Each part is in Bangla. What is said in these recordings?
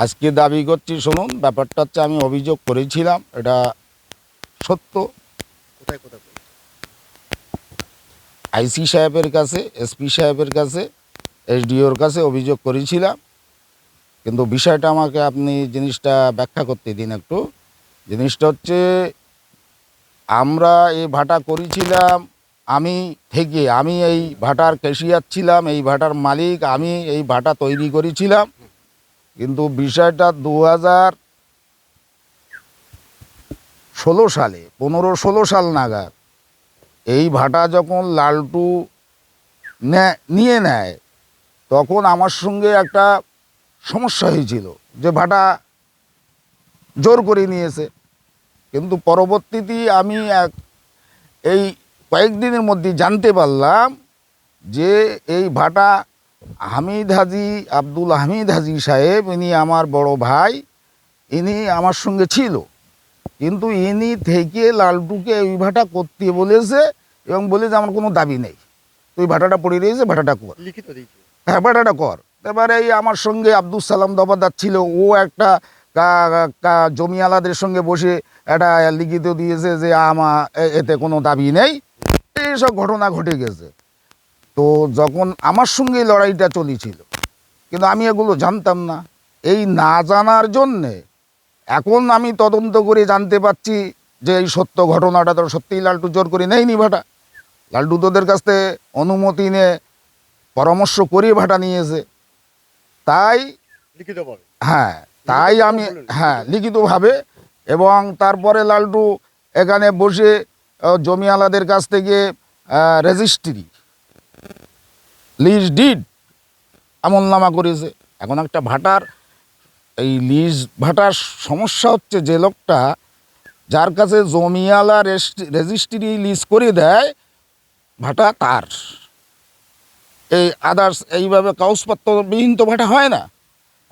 আজকে দাবি করছি, শুনুন, ব্যাপারটা হচ্ছে আমি অভিযোগ করেছিলাম, এটা সত্য। কোথায় কোথায় বলছেন? আইসি সাহেবের কাছে, এসপি সাহেবের কাছে, এসডিওর কাছে অভিযোগ করেছিলাম। কিন্তু বিষয়টা আমাকে আপনি জিনিসটা ব্যাখ্যা করতে দিন একটু। জিনিসটা হচ্ছে, আমরা এই ভাটা করেছিলাম, আমি এই ভাটার ক্যাশিয়ার ছিলাম, এই ভাটার মালিক আমি, এই ভাটা তৈরি করেছিলাম। কিন্তু বিষয়টা 2016 সালে, 15-16 সাল নাগাদ এই ভাটা যখন লালটু নিয়ে নেয়, তখন আমার সঙ্গে একটা সমস্যা হয়েছিল যে ভাটা জোর করে নিয়েছে। কিন্তু পরবর্তীতে আমি এই কয়েকদিনের মধ্যে জানতে পারলাম যে এই ভাটা আব্দুল হামিদ হাজি সাহেব, ইনি আমার বড় ভাই, ইনি আমার সঙ্গে ছিল। কিন্তু ইনি থেকে লালটুকে ওই ভাটা করতে বলেছে এবং বলে যে আমার কোনো দাবি নেই, তুই ভাটাটা পড়ে রয়েছে, ভাটাটা কর। লিখিত দিয়েছে। হ্যাঁ, ভাটাটা কর। এবারে এই আমার সঙ্গে আব্দুল সালাম দফাদার ছিল, ও একটা জমিওয়ালাদের সঙ্গে বসে একটা লিখিত দিয়েছে যে এতে কোনো দাবি নেই। এইসব ঘটনা ঘটে গেছে। তো যখন আমার সঙ্গে লড়াইটা চলেছিল, কিন্তু আমি এগুলো জানতাম না। এই না জানার জন্যে এখন আমি তদন্ত করে জানতে পারছি যে এই সত্য ঘটনাটা তো সত্যিই লালটু জোর করে নেয়নি ভাটা। লালটু তোদের কাছ থেকে অনুমতি নিয়ে পরামর্শ করে ভাটা নিয়েছে। তাই লিখিতভাবে। হ্যাঁ, তাই আমি লিখিতভাবে। এবং তারপরে লালটু এখানে বসে জমিওয়ালাদের কাছ থেকে রেজিস্ট্রি, লিজ ডিড আমলনামা করেছে। এখন একটা ভাটার এই লিজ ভাটার সমস্যা হচ্ছে, যে লোকটা যার কাছে জমিওয়ালা রেজিস্ট্রি লিজ করে দেয়, ভাটা তার। এই আদার্স এইভাবে কাগজপত্রবিহীন তো ভাটা হয় না।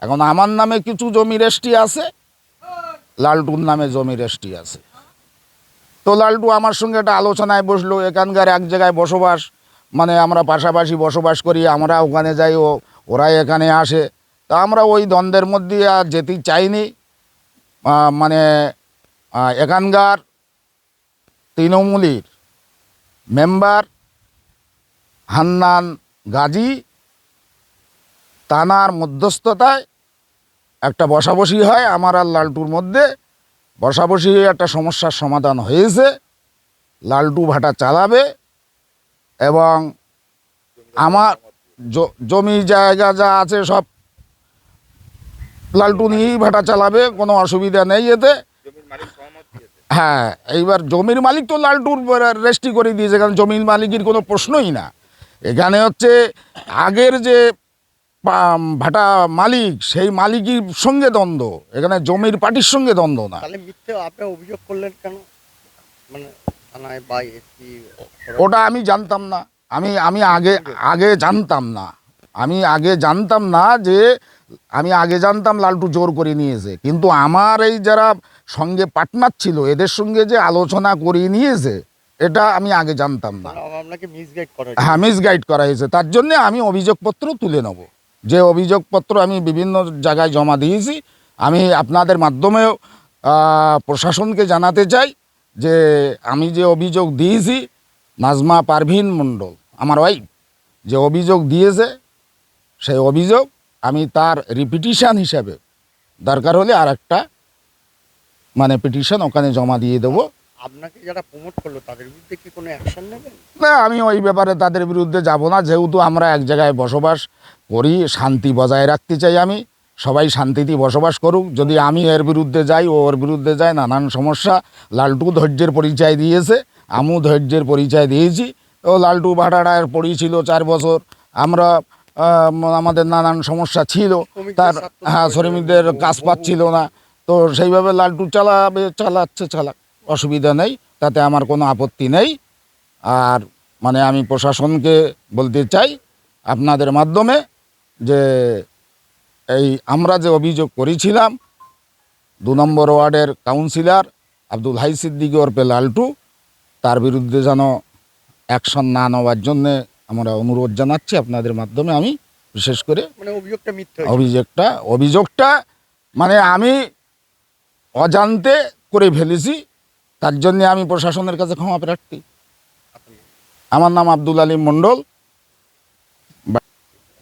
এখন আমার নামে কিছু জমি রেস্ট্রি আছে, লালটুর নামে জমি রেস্ট্রি আছে। তো লালটু আমার সঙ্গে একটা আলোচনায় বসলো, এখানকার এক জায়গায় বসবাস, মানে আমরা পাশাপাশি বসবাস করি, আমরা ওখানে যাই, ওরাই এখানে আসে। তা আমরা ওই দ্বন্দ্বের মধ্যে আর যেতেই চাইনি। মানে এখানকার তৃণমূলের মেম্বার হান্নান গাজী, তানার মধ্যস্থতায় একটা বসাবসি হয় আমার আর লালটুর মধ্যে। বসাবসি হয়ে একটা সমস্যার সমাধান হয়েছে। লালটু ভাটা চালাবে এবং আমার জমি জায়গা যা আছে সব লালটু নিয়েই ভাটা চালাবে, কোনো অসুবিধা নেই এতে। হ্যাঁ, এইবার জমির মালিক তো লালটুর রেস্ট্রি করে দিয়েছে, কারণ জমির মালিকের কোনো প্রশ্নই না। এখানে হচ্ছে আগের যে ভাটা মালিক, সেই মালিকের সঙ্গে দ্বন্দ্ব, এখানে জমির পার্টির সঙ্গে দ্বন্দ্ব না। তাহলে মিথ্যে আপনি অভিযোগ করলেন কেন? মানে থানায় বা এসপি? ওটা আমি জানতাম না। আমি আগে জানতাম না। আমি আগে জানতাম লালটু জোর করে নিয়েছে, কিন্তু আমার এই যারা সঙ্গে পার্টনার ছিল, এদের সঙ্গে যে আলোচনা করে নিয়েছে, এটা আমি আগে জানতাম না। আপনাকে মিসগাইড করা হয়েছে। হ্যাঁ, মিসগাইড করা হয়েছে। তার জন্যে আমি অভিযোগপত্র তুলে নেব। যে অভিযোগপত্র আমি বিভিন্ন জায়গায় জমা দিয়েছি, আমি আপনাদের মাধ্যমেও প্রশাসনকে জানাতে চাই যে আমি যে অভিযোগ দিয়েছি, নাজমা পারভিন মণ্ডল আমার ওয়াইফ যে অভিযোগ দিয়েছে, সেই অভিযোগ আমি তার রিপিটিশন হিসাবে দরকার হলে আর একটা মানে পিটিশন ওখানে জমা দিয়ে দেবো। আপনাকে যারা প্রমোট করলো তাদের বিরুদ্ধে কি কোনো অ্যাকশন নেবেন? না, আমি ওই ব্যাপারে তাদের বিরুদ্ধে যাব না। যেহেতু আমরা এক জায়গায় বসবাস করি, শান্তি বজায় রাখতে চাই। আমি সবাই শান্তিতে বসবাস করুক। যদি আমি এর বিরুদ্ধে যাই, ও ওর বিরুদ্ধে যায়, নানান সমস্যা। লালটু ধৈর্যের পরিচয় দিয়েছে, আমিও ধৈর্যের পরিচয় দিয়েছি। ও লালটু ভাটাটার পড়েছিল 4 বছর। আমরা আমাদের নানান সমস্যা ছিল, তার শ্রমিকদের কাজ পাচ্ছিল না। তো সেইভাবে লালটু চালাক, অসুবিধা নেই, তাতে আমার কোনো আপত্তি নেই। আর মানে আমি প্রশাসনকে বলতে চাই আপনাদের মাধ্যমে যে এই আমরা যে অভিযোগ করেছিলাম 2 নম্বর ওয়ার্ডের কাউন্সিলর আব্দুল হাই সিদ্দিকী ওরফে লালটু, তার বিরুদ্ধে যেন অ্যাকশন না নেওয়ার জন্যে আমরা অনুরোধ জানাচ্ছি আপনাদের মাধ্যমে। আমি বিশেষ করে মানে অভিযোগটা মিথ্যা। অভিযোগটা মানে আমি অজান্তে করে ফেলেছি, তার জন্য আমি প্রশাসনের কাছে ক্ষমা প্রার্থী। আপনার আমার নাম আব্দুল আলী মণ্ডল।